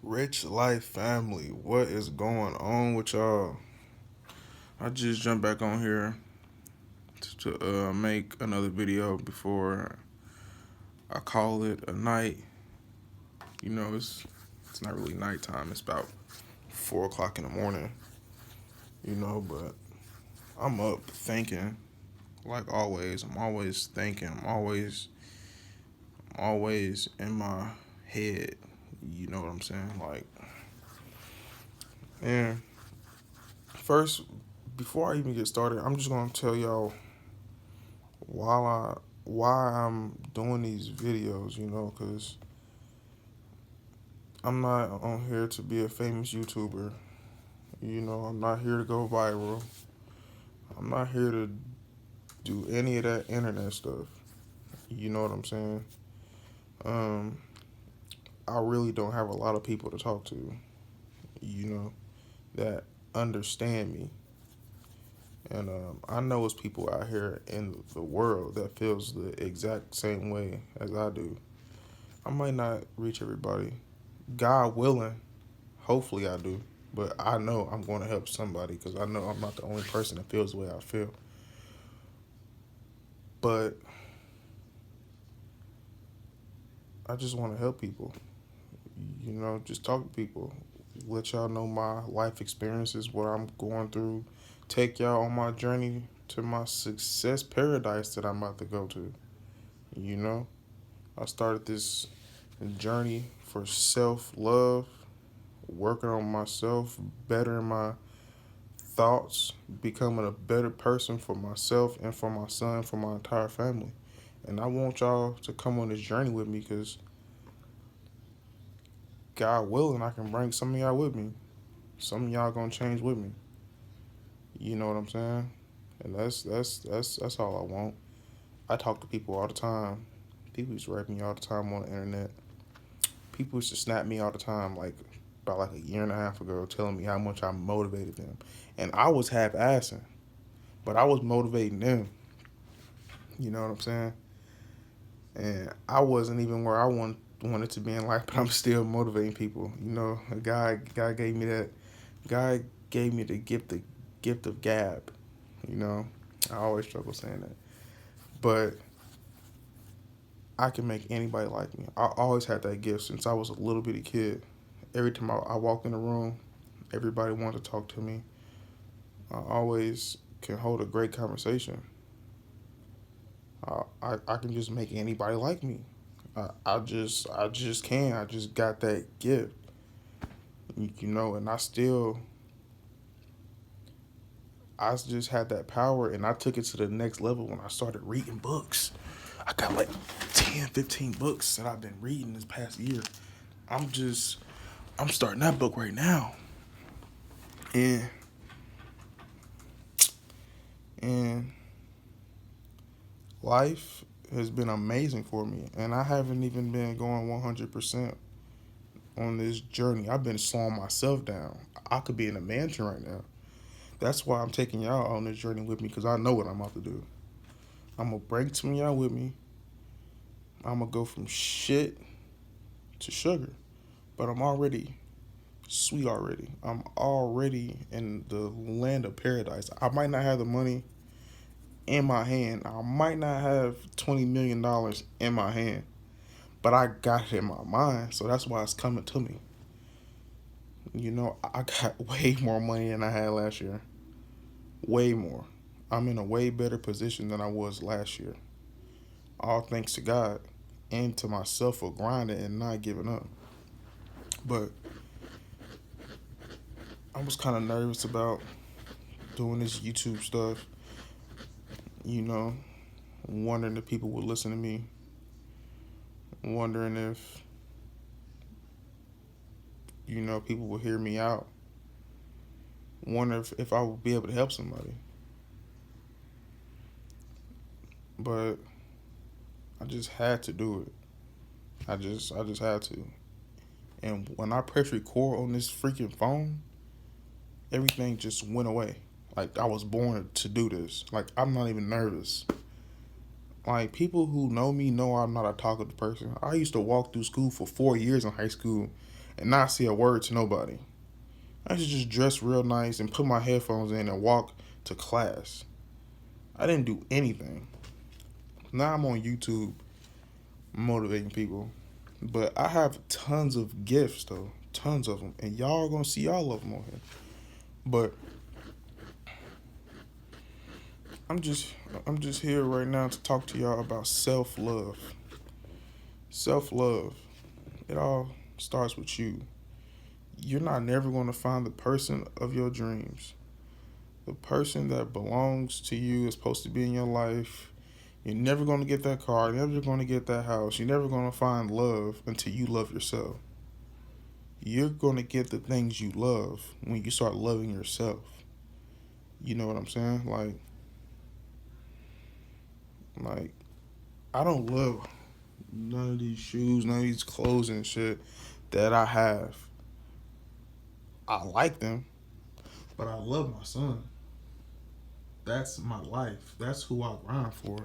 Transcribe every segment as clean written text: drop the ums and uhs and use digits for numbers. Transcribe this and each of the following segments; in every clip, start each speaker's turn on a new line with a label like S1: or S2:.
S1: Rich Life family, what is going on with y'all? I just jumped back on here to make another video before I call it a night. It's not really nighttime. It's about 4 o'clock in the morning. But I'm up thinking, like always. I'm always thinking. I'm always in my head. You know what I'm saying? And first, before I even get started, I'm just gonna tell y'all while I why I'm doing these videos, because I'm not on here to be a famous YouTuber. I'm not here to go viral. I'm not here to do any of that internet stuff. You know what I'm saying? Um, I really don't have a lot of people to talk to, you know, that understand me. And I know it's people out here in the world that feels the exact same way as I do. I might not reach everybody. God willing, hopefully I do. But I know I'm going to help somebody because I know I'm not the only person that feels the way I feel. But I just want to help people. Just talk to people. Let y'all know my life experiences, what I'm going through. Take y'all on my journey to my success paradise that I'm about to go to. You know, I started this journey for self love, working on myself, bettering my thoughts, becoming a better person for myself and for my son, for my entire family. And I want y'all to come on this journey with me because God willing, I can bring some of y'all with me. Some of y'all gonna change with me. You know what I'm saying? And that's all I want. I talk to people all the time. People used to write me all the time on the internet. People used to snap me all the time, like about like a year and a half ago, telling me how much I motivated them. And I was half assing, but I was motivating them. You know what I'm saying? And I wasn't even where I wanted to be in life, but I'm still motivating people. God gave me that. God gave me the gift of gab. You know, I always struggle saying that, but I can make anybody like me. I always had that gift since I was a little bitty kid. Every time I walk in the room, everybody wanted to talk to me. I always can hold a great conversation. I can just make anybody like me. I just can. I just got that gift, and I just had that power, and I took it to the next level when I started reading books. I got like 10, 15 books that I've been reading this past year. I'm just, I'm starting that book right now, and and life has been amazing for me, and I haven't even been going 100% on this journey. I've been slowing myself down. I could be in a mansion right now. That's why I'm taking y'all on this journey with me because I know what I'm about to do. I'm gonna bring some of y'all with me. I'm gonna go from shit to sugar, but I'm already sweet already. I'm already in the land of paradise. I might not have the money in my hand. I might not have $20 million in my hand, but I got it in my mind. So that's why it's coming to me. I got way more money than I had last year. Way more. I'm in a way better position than I was last year. All thanks to God and to myself for grinding and not giving up. But I was kind of nervous about doing this YouTube stuff, you know, wondering if people would listen to me, wondering if, people would hear me out, wondering if I would be able to help somebody. But I just had to do it. I just had to. And when I pressed record on this freaking phone, everything just went away. Like I was born to do this. Like I'm not even nervous. Like people who know me know I'm not a talkative person. I used to walk through school for 4 years in high school and not say a word to nobody. I used to just dress real nice and put my headphones in and walk to class. I didn't do anything. Now I'm on YouTube motivating people. But I have tons of gifts though. Tons of them. And y'all are gonna see all of them on here. But I'm just I'm just here right now to talk to y'all about self-love. Self-love. It all starts with you. You're not never gonna find the person of your dreams. The person that belongs to you is supposed to be in your life. You're never gonna get that car, you're never gonna get that house, you're never gonna find love until you love yourself. You're gonna get the things you love when you start loving yourself. You know what I'm saying? Like I don't love none of these shoes, none of these clothes and shit that I have. I like them, but I love my son. That's my life. That's who I grind for.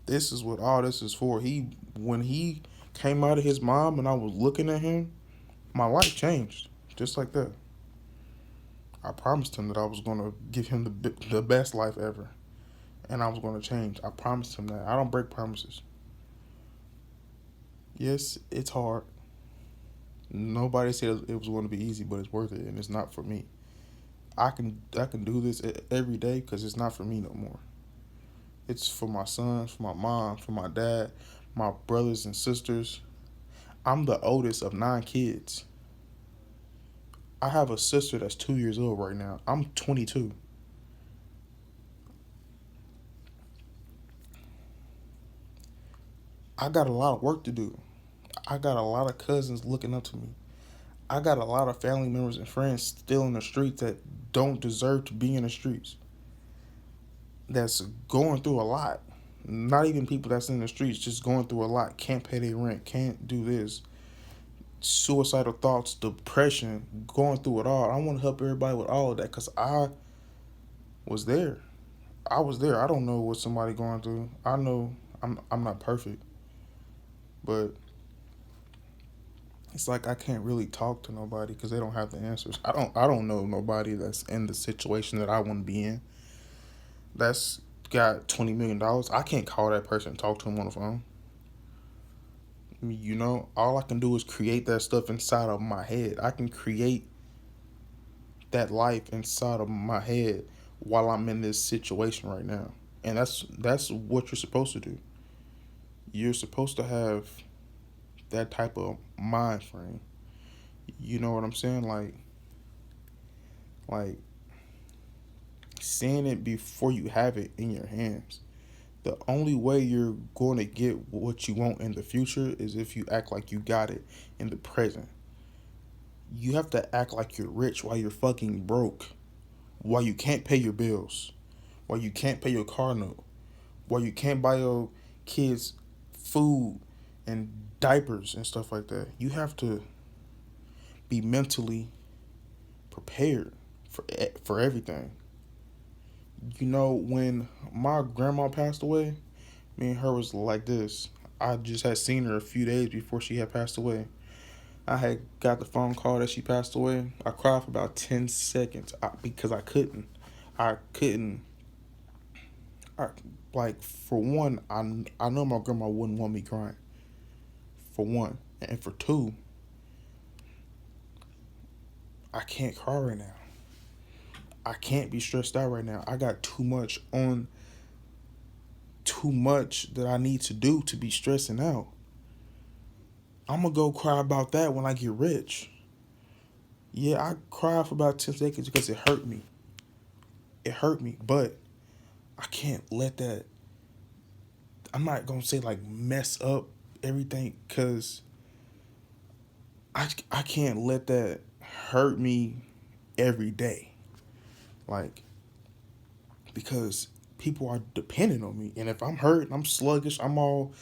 S1: This is what all this is for. When he came out of his mom and I was looking at him, my life changed just like that. I promised him that I was gonna give him the best life ever, and I was gonna change. I promised him that. I don't break promises. Yes, it's hard. Nobody said it was going to be easy, but it's worth it, and it's not for me. I can do this every day because it's not for me no more. It's for my son, for my mom, for my dad, my brothers and sisters. I'm the oldest of 9 kids. I have a sister that's 2 years old right now. I'm 22. I got a lot of work to do. I got a lot of cousins looking up to me. I got a lot of family members and friends still in the streets that don't deserve to be in the streets. That's going through a lot. Not even people that's in the streets, just going through a lot. Can't pay their rent, can't do this. Suicidal thoughts, depression, going through it all. I want to help everybody with all of that because I was there. I was there. I don't know what somebody going through. I know I'm not perfect, but it's like I can't really talk to nobody because they don't have the answers. I don't know nobody that's in the situation that I want to be in. That's got $20 million. I can't call that person and talk to him on the phone. All I can do is create that stuff inside of my head. I can create that life inside of my head while I'm in this situation right now. And that's what you're supposed to do. You're supposed to have that type of mind frame. You know what I'm saying? Like seeing it before you have it in your hands. The only way you're going to get what you want in the future is if you act like you got it in the present. You have to act like you're rich while you're fucking broke. While you can't pay your bills. While you can't pay your car note. While you can't buy your kids food and diapers and stuff like that. You have to be mentally prepared for everything. When my grandma passed away, me and her was like this. I just had seen her a few days before she had passed away. I had got the phone call that she passed away. I cried for about 10 seconds because I couldn't. I couldn't. I, like, for one, I know my grandma wouldn't want me crying. For one. And for two, I can't cry right now. I can't be stressed out right now. I got too much that I need to do to be stressing out. I'm gonna go cry about that when I get rich. Yeah, I cried for about 10 seconds because it hurt me. It hurt me, but I can't let that. I'm not gonna say like mess up everything because I can't let that hurt me every day. Like, because people are dependent on me. And if I'm hurt, I'm sluggish, I'm all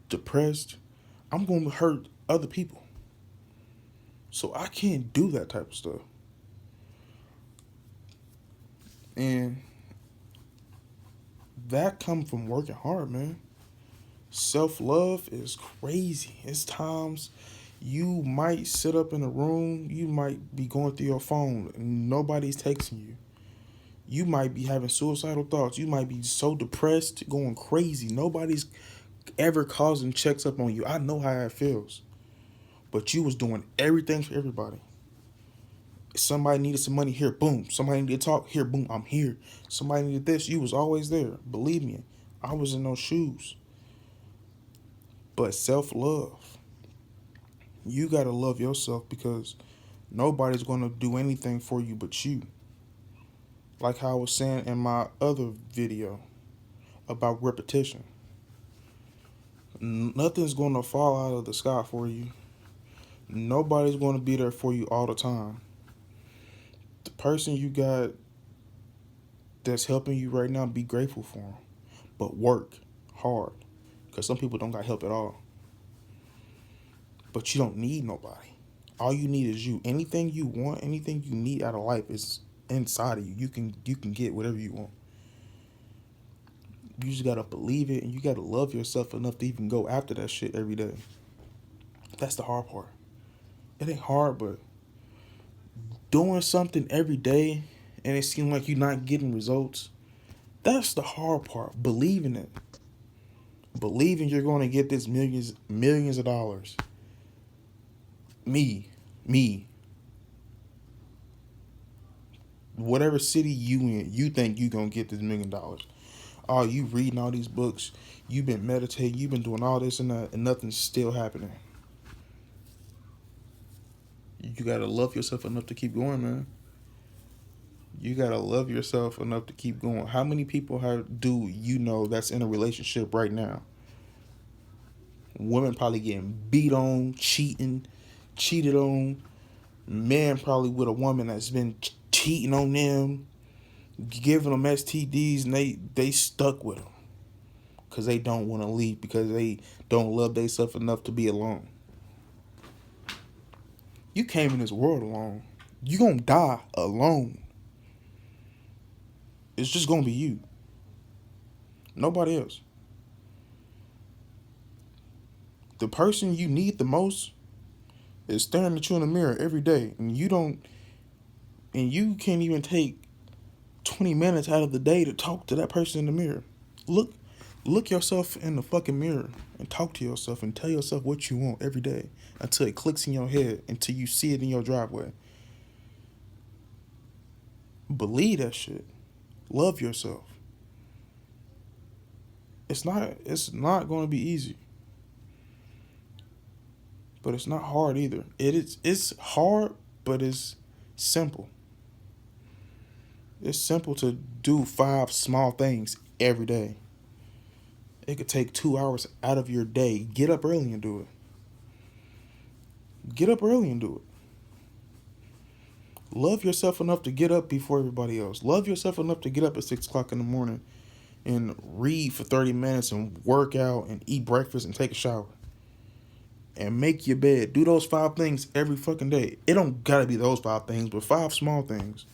S1: depressed, I'm going to hurt other people. So I can't do that type of stuff. And that comes from working hard, man. Self-love is crazy. It's times You might sit up in a room, you might be going through your phone, and nobody's texting you. You might be having suicidal thoughts. You might be so depressed, going crazy. Nobody's ever causing checks up on you. I know how it feels. But you was doing everything for everybody. Somebody needed some money, here, boom. Somebody needed to talk, here, boom, I'm here. Somebody needed this, you was always there. Believe me, I was in those shoes. But self-love. You gotta love yourself because nobody's gonna do anything for you but you. Like how I was saying in my other video about repetition. Nothing's gonna fall out of the sky for you. Nobody's gonna be there for you all the time. The person you got that's helping you right now, be grateful for them. But work hard. Because some people don't got help at all. But you don't need nobody. All you need is you. Anything you want, anything you need out of life is inside of you. You can get whatever you want. You just gotta believe it, and you gotta love yourself enough to even go after that shit every day. That's the hard part. It ain't hard, but doing something every day and it seems like you're not getting results, that's the hard part. Believing it. Believing you're going to get this millions of dollars. Me. Whatever city you in, you think you going to get this $1,000,000. Oh, you reading all these books, you've been meditating, you've been doing all this and that, and nothing's still happening. You got to love yourself enough to keep going, man. You got to love yourself enough to keep going. How many people do you know that's in a relationship right now? Women probably getting beat on, cheated on. Men probably with a woman that's been cheating on them, giving them STDs, and they stuck with them because they don't want to leave, because they don't love themselves enough to be alone. You came in this world alone. You gonna die alone. It's just gonna be you. Nobody else. The person you need the most is staring at you in the mirror every day, and you can't even take 20 minutes out of the day to talk to that person in the mirror. Look yourself in the fucking mirror and talk to yourself and tell yourself what you want every day until it clicks in your head, until you see it in your driveway. Believe that shit. Love yourself. It's not going to be easy. But it's not hard either. It's hard, but it's simple. It's simple to do 5 small things every day. It could take 2 hours out of your day. Get up early and do it. Get up early and do it. Love yourself enough to get up before everybody else. Love yourself enough to get up at 6 o'clock in the morning and read for 30 minutes and work out and eat breakfast and take a shower. And make your bed. Do those 5 things every fucking day. It don't gotta be those 5 things, but 5 small things.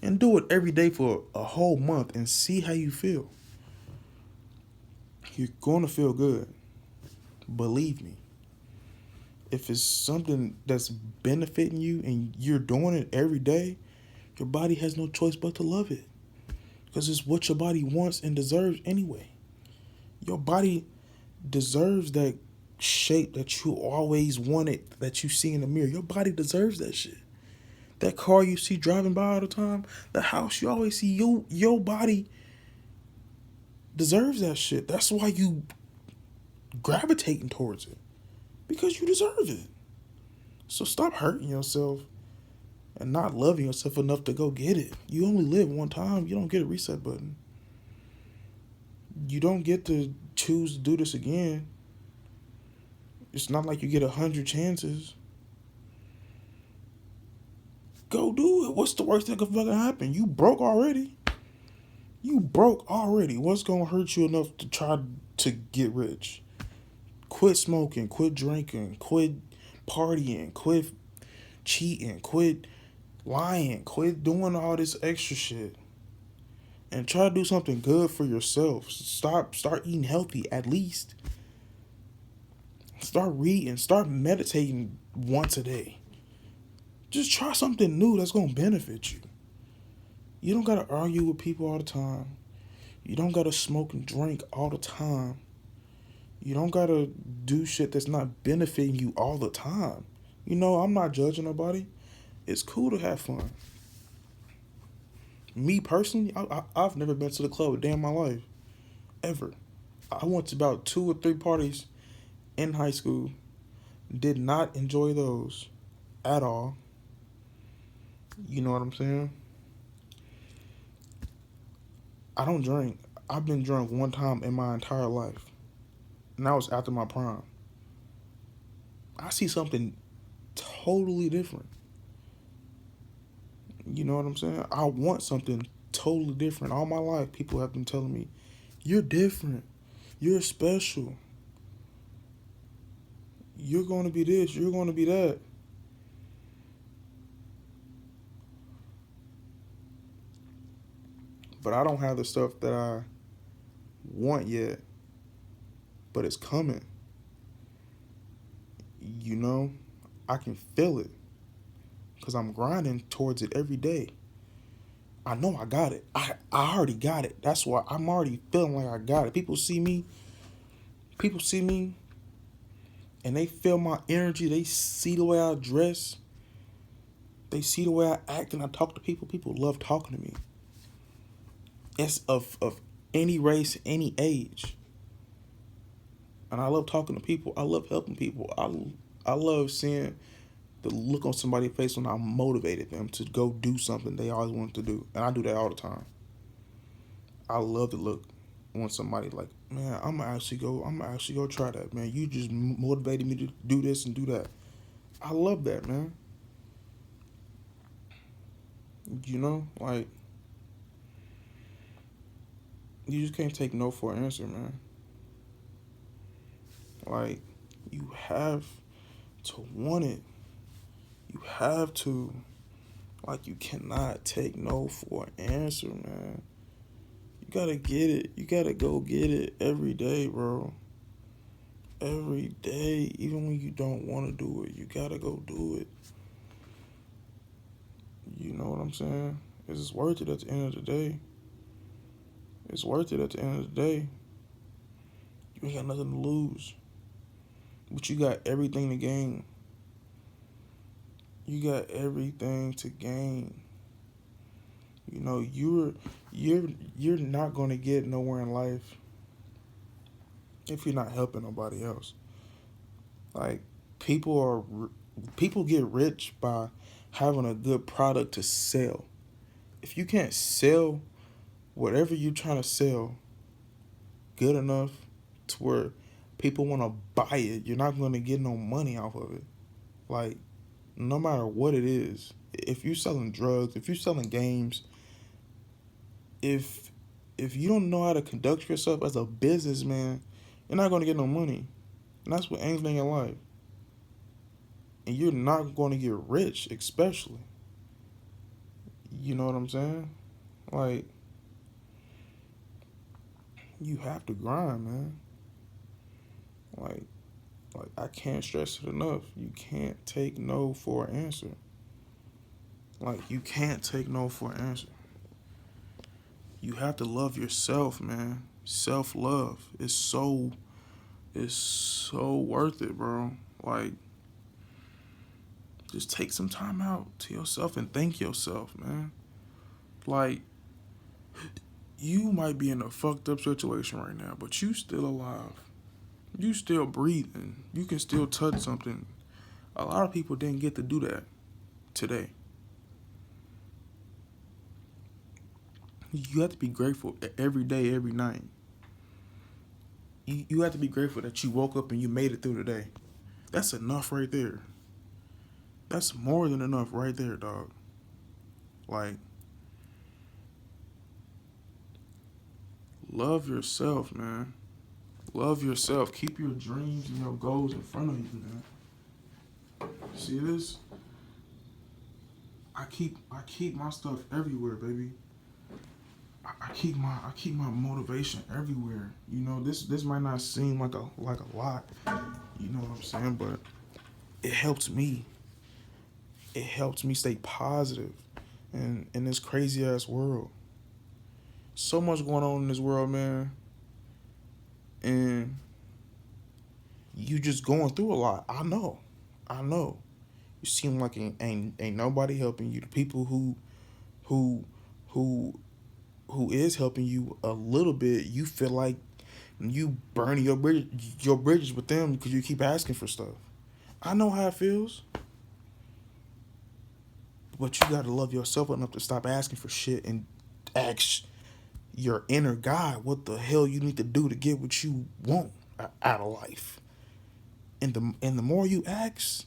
S1: And do it every day for a whole month and see how you feel. You're going to feel good. Believe me. If it's something that's benefiting you and you're doing it every day, your body has no choice but to love it. Because it's what your body wants and deserves anyway. Your body deserves that shape that you always wanted, that you see in the mirror. Your body deserves that shit. That car you see driving by all the time, the house you always see, your body deserves that shit. That's why you gravitating towards it, because you deserve it. So stop hurting yourself and not loving yourself enough to go get it. You only live one time. You don't get a reset button. You don't get to choose to do this again. It's not like you get 100 chances. Go do it. What's the worst that could fucking happen? You broke already. What's gonna hurt you enough to try to get rich? Quit smoking, quit drinking, quit partying, quit cheating, quit lying, quit doing all this extra shit. And try to do something good for yourself. Start eating healthy at least. Start reading. Start meditating once a day. Just try something new that's going to benefit you. You don't got to argue with people all the time. You don't got to smoke and drink all the time. You don't got to do shit that's not benefiting you all the time. You know, I'm not judging nobody. It's cool to have fun. Me personally, I've never been to the club a day in my life. Ever. I went to about 2 or 3 parties in high school. Did not enjoy those at all. You know what I'm saying? I don't drink. I've been drunk one time in my entire life. And that was after my prime. I see something totally different. You know what I'm saying? I want something totally different. All my life, people have been telling me, you're different. You're special. You're going to be this. You're going to be that. But I don't have the stuff that I want yet. But it's coming. You know? I can feel it. Because I'm grinding towards it every day. I know I got it. I already got it. That's why I'm already feeling like I got it. People see me, and they feel my energy. They see the way I dress. They see the way I act and I talk to people. People love talking to me. It's of any race, any age. And I love talking to people. I love helping people. I love seeing the look on somebody's face when I motivated them to go do something they always wanted to do. And I do that all the time. I love the look when somebody like, man, I'm gonna actually go try that, man. You just motivated me to do this and do that. I love that, man. You know, like, you just can't take no for an answer, man. Like, you have to want it. You have to. Like, you cannot take no for an answer, man. You gotta get it. You gotta go get it every day, bro. Every day. Even when you don't want to do it, you gotta go do it. You know what I'm saying? It's worth it at the end of the day. It's worth it at the end of the day. You ain't got nothing to lose. But you got everything to gain. You got everything to gain. You know, you're not gonna get nowhere in life if you're not helping nobody else. Like, people get rich by having a good product to sell. If you can't sell whatever you're trying to sell good enough to where people want to buy it, you're not going to get no money off of it. Like, no matter what it is. If you're selling drugs, if you're selling games, if you don't know how to conduct yourself as a businessman, you're not going to get no money. And that's what anything in life. And you're not going to get rich, especially. You know what I'm saying? Like, you have to grind, man. Like I can't stress it enough. You can't take no for an answer. Like, you can't take no for an answer. You have to love yourself, man. Self-love is so worth it, bro. Like, just take some time out to yourself and thank yourself, man. Like, you might be in a fucked up situation right now, but you still alive. You still breathing. You can still touch something. A lot of people didn't get to do that today. You have to be grateful every day, every night. You have to be grateful that you woke up and you made it through the day. That's enough right there. That's more than enough right there, dog. Like, love yourself, man. Love yourself. Keep your dreams and your goals in front of you, man. See this? I keep my stuff everywhere, baby. I keep my motivation everywhere. You know, this might not seem like a lot. You know what I'm saying? But it helps me. It helps me stay positive in this crazy ass world. So much going on in this world, man. And you just going through a lot. I know. I know. You seem like ain't nobody helping you. The people who who who is helping you a little bit, you feel like you burning your bridges with them because you keep asking for stuff. I know how it feels, but you gotta love yourself enough to stop asking for shit and ask your inner God what the hell you need to do to get what you want out of life. And the more you ask,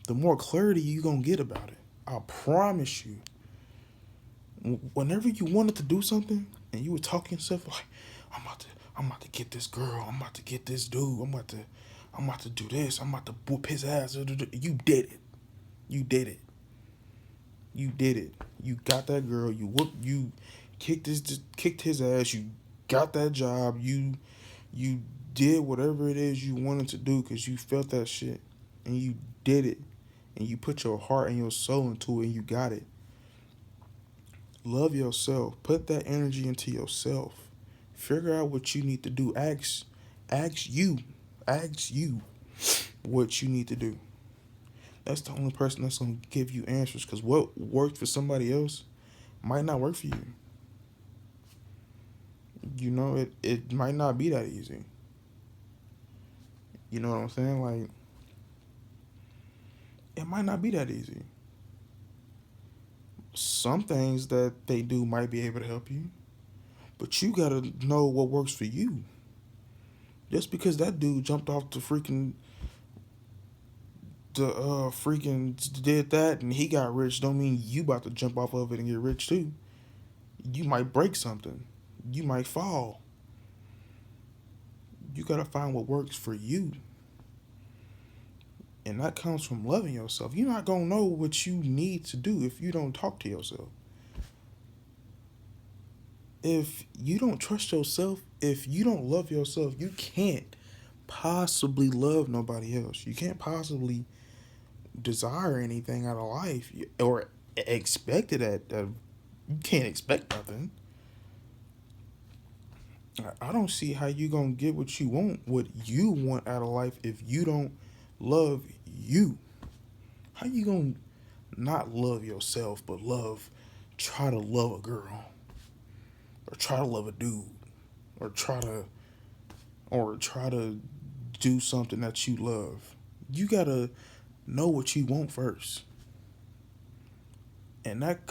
S1: the more clarity you gonna get about it. I promise you. Whenever you wanted to do something and you were talking stuff like, I'm about to get this girl, I'm about to get this dude, I'm about to do this, I'm about to whoop his ass. You did it. You did it. You did it. You got that girl. You kicked his ass. You got that job. You did whatever it is you wanted to do because you felt that shit, and you did it, and you put your heart and your soul into it, and you got it. Love yourself. Put that energy into yourself. Figure out what you need to do. Ask you. Ask you what you need to do. That's the only person that's gonna give you answers. Cause what worked for somebody else might not work for you. You know, it might not be that easy. You know what I'm saying? Like, it might not be that easy. Some things that they do might be able to help you, but you gotta know what works for you. Just because that dude jumped off the freaking did that and he got rich don't mean you about to jump off of it and get rich too. You might break something. You might fall. You gotta find what works for you. And that comes from loving yourself. You're not gonna know what you need to do if you don't talk to yourself. If you don't trust yourself, if you don't love yourself, you can't possibly love nobody else. You can't possibly desire anything out of life or expect it you can't expect nothing. I don't see how you gonna get what you want out of life if you don't love you. How you gonna not love yourself but try to love a girl or try to love a dude or try to do something that you love? You gotta know what you want first, and that